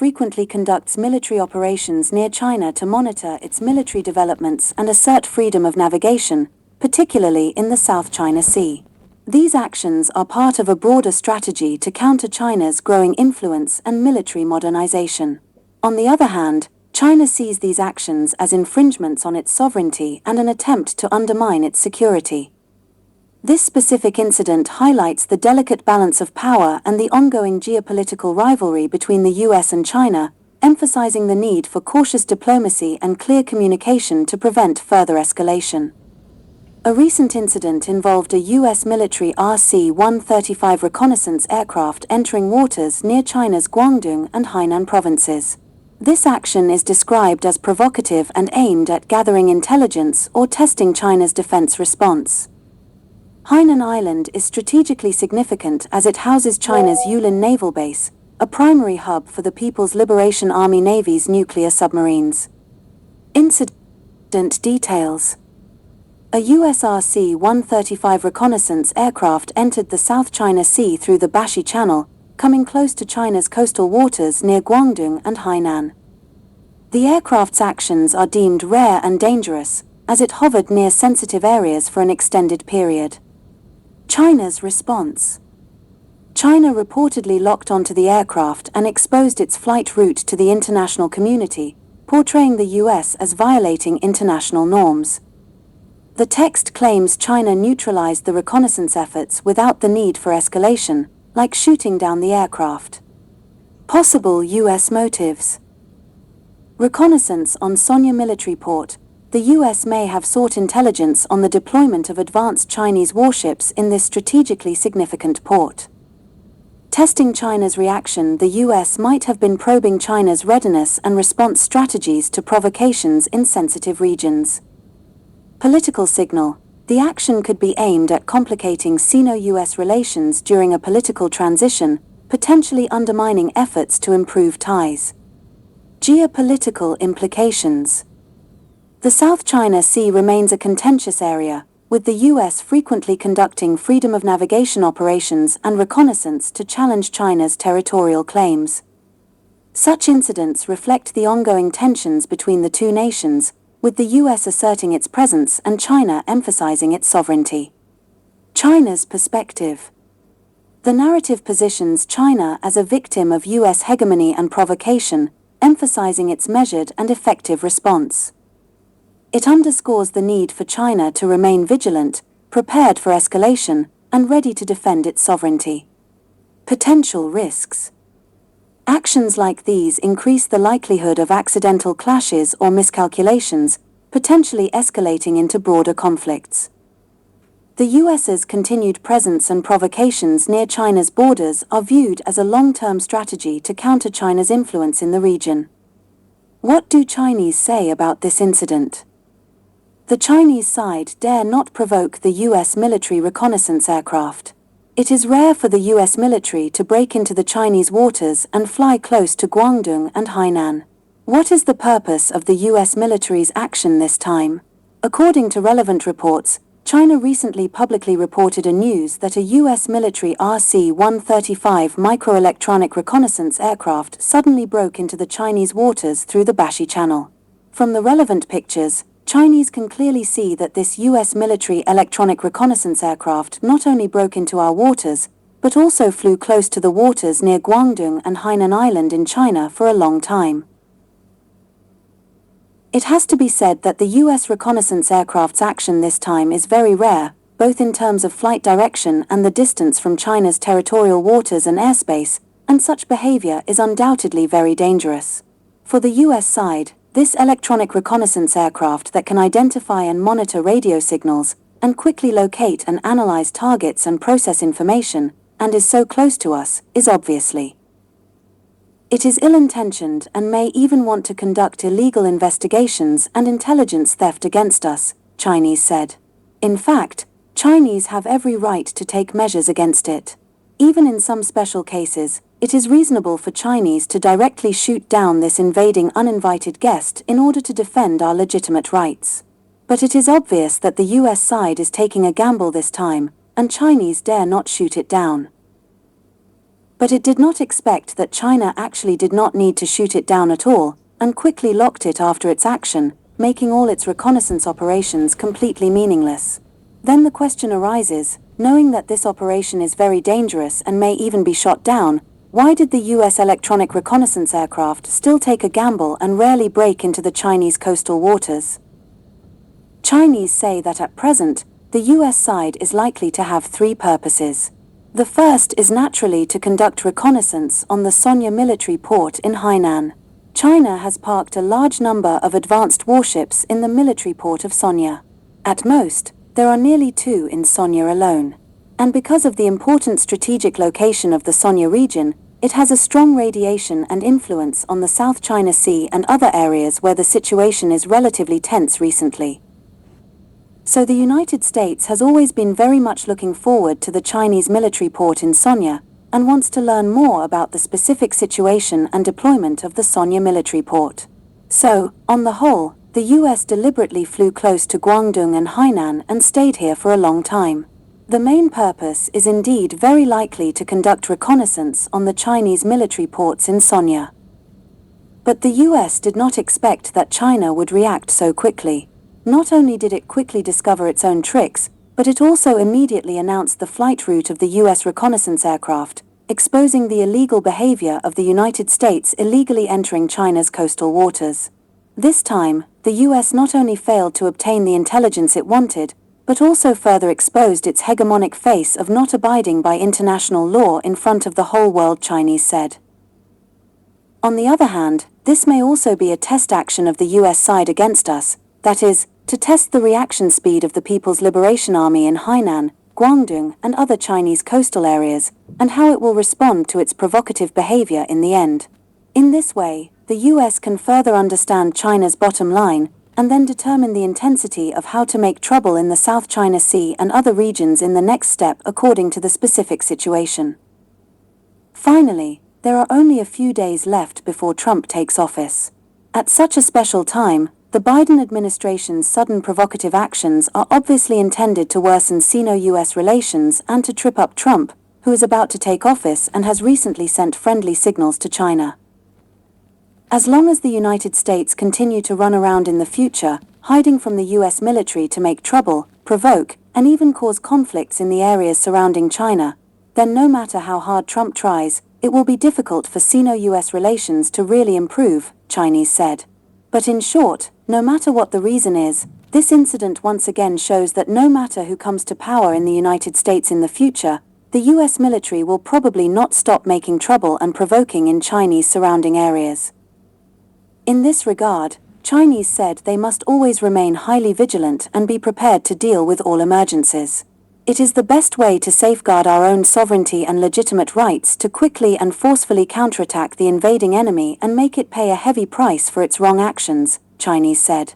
frequently conducts military operations near China to monitor its military developments and assert freedom of navigation, particularly in the South China Sea. These actions are part of a broader strategy to counter China's growing influence and military modernization. On the other hand, China sees these actions as infringements on its sovereignty and an attempt to undermine its security. This specific incident highlights the delicate balance of power and the ongoing geopolitical rivalry between the US and China, emphasizing the need for cautious diplomacy and clear communication to prevent further escalation. A recent incident involved a US military RC-135 reconnaissance aircraft entering waters near China's Guangdong and Hainan provinces. This action is described as provocative and aimed at gathering intelligence or testing China's defense response. Hainan Island is strategically significant as it houses China's Yulin naval base, a primary hub for the People's Liberation Army Navy's nuclear submarines. Incident details. A US RC-135 reconnaissance aircraft entered the South China Sea through the Bashi Channel, coming close to China's coastal waters near Guangdong and Hainan. The aircraft's actions are deemed rare and dangerous, as it hovered near sensitive areas for an extended period. China's response. China reportedly locked onto the aircraft and exposed its flight route to the international community, portraying the US as violating international norms. The text claims China neutralized the reconnaissance efforts without the need for escalation, like shooting down the aircraft. Possible US motives. Reconnaissance on Sonya military port. The US may have sought intelligence on the deployment of advanced Chinese warships in this strategically significant port. Testing China's reaction. The US might have been probing China's readiness and response strategies to provocations in sensitive regions. Political signal. The action could be aimed at complicating Sino-US relations during a political transition, potentially undermining efforts to improve ties. Geopolitical implications. The South China Sea remains a contentious area, with the US frequently conducting freedom of navigation operations and reconnaissance to challenge China's territorial claims. Such incidents reflect the ongoing tensions between the two nations, with the US asserting its presence and China emphasizing its sovereignty. China's perspective. The narrative positions China as a victim of US hegemony and provocation, emphasizing its measured and effective response. It underscores the need for China to remain vigilant, prepared for escalation, and ready to defend its sovereignty. Potential risks. Actions like these increase the likelihood of accidental clashes or miscalculations, potentially escalating into broader conflicts. The US's continued presence and provocations near China's borders are viewed as a long-term strategy to counter China's influence in the region. What do Chinese say about this incident? The Chinese side dare not provoke the US military reconnaissance aircraft. It is rare for the US military to break into the Chinese waters and fly close to Guangdong and Hainan. What is the purpose of the US military's action this time? According to relevant reports, China recently publicly reported a news that a US military RC-135 microelectronic reconnaissance aircraft suddenly broke into the Chinese waters through the Bashi Channel. From the relevant pictures, Chinese can clearly see that this US military electronic reconnaissance aircraft not only broke into our waters, but also flew close to the waters near Guangdong and Hainan Island in China for a long time. It has to be said that the US reconnaissance aircraft's action this time is very rare, both in terms of flight direction and the distance from China's territorial waters and airspace, and such behavior is undoubtedly very dangerous. For the US side, this electronic reconnaissance aircraft that can identify and monitor radio signals, and quickly locate and analyze targets and process information, and is so close to us, is obviously. It is ill-intentioned and may even want to conduct illegal investigations and intelligence theft against us, Chinese said. In fact, Chinese have every right to take measures against it. Even in some special cases, it is reasonable for Chinese to directly shoot down this invading uninvited guest in order to defend our legitimate rights. But it is obvious that the US side is taking a gamble this time, and Chinese dare not shoot it down. But it did not expect that China actually did not need to shoot it down at all, and quickly locked it after its action, making all its reconnaissance operations completely meaningless. Then the question arises, knowing that this operation is very dangerous and may even be shot down, why did the US electronic reconnaissance aircraft still take a gamble and rarely break into the Chinese coastal waters? Chinese say that at present, the US side is likely to have three purposes. The first is naturally to conduct reconnaissance on the Sonya military port in Hainan. China has parked a large number of advanced warships in the military port of Sonya. At most, there are nearly 2 in Sonya alone. And because of the important strategic location of the Sonya region, it has a strong radiation and influence on the South China Sea and other areas where the situation is relatively tense recently. So the United States has always been very much looking forward to the Chinese military port in Sonya, and wants to learn more about the specific situation and deployment of the Sonya military port. So, on the whole, the US deliberately flew close to Guangdong and Hainan and stayed here for a long time. The main purpose is indeed very likely to conduct reconnaissance on the Chinese military ports in Sonya. But the US did not expect that China would react so quickly. Not only did it quickly discover its own tricks, but it also immediately announced the flight route of the US reconnaissance aircraft, exposing the illegal behavior of the United States illegally entering China's coastal waters. This time, the US not only failed to obtain the intelligence it wanted, but also further exposed its hegemonic face of not abiding by international law in front of the whole world, Chinese said. On the other hand, this may also be a test action of the US side against us, that is, to test the reaction speed of the People's Liberation Army in Hainan, Guangdong, and other Chinese coastal areas, and how it will respond to its provocative behavior in the end. In this way, the US can further understand China's bottom line, and then determine the intensity of how to make trouble in the South China Sea and other regions in the next step according to the specific situation. Finally, there are only a few days left before Trump takes office. At such a special time, the Biden administration's sudden provocative actions are obviously intended to worsen Sino-US relations and to trip up Trump, who is about to take office and has recently sent friendly signals to China. As long as the United States continue to run around in the future, hiding from the US military to make trouble, provoke, and even cause conflicts in the areas surrounding China, then no matter how hard Trump tries, it will be difficult for Sino-US relations to really improve, Chinese said. But in short, no matter what the reason is, this incident once again shows that no matter who comes to power in the United States in the future, the US military will probably not stop making trouble and provoking in Chinese surrounding areas. In this regard, Chinese said they must always remain highly vigilant and be prepared to deal with all emergencies. It is the best way to safeguard our own sovereignty and legitimate rights to quickly and forcefully counterattack the invading enemy and make it pay a heavy price for its wrong actions, Chinese said.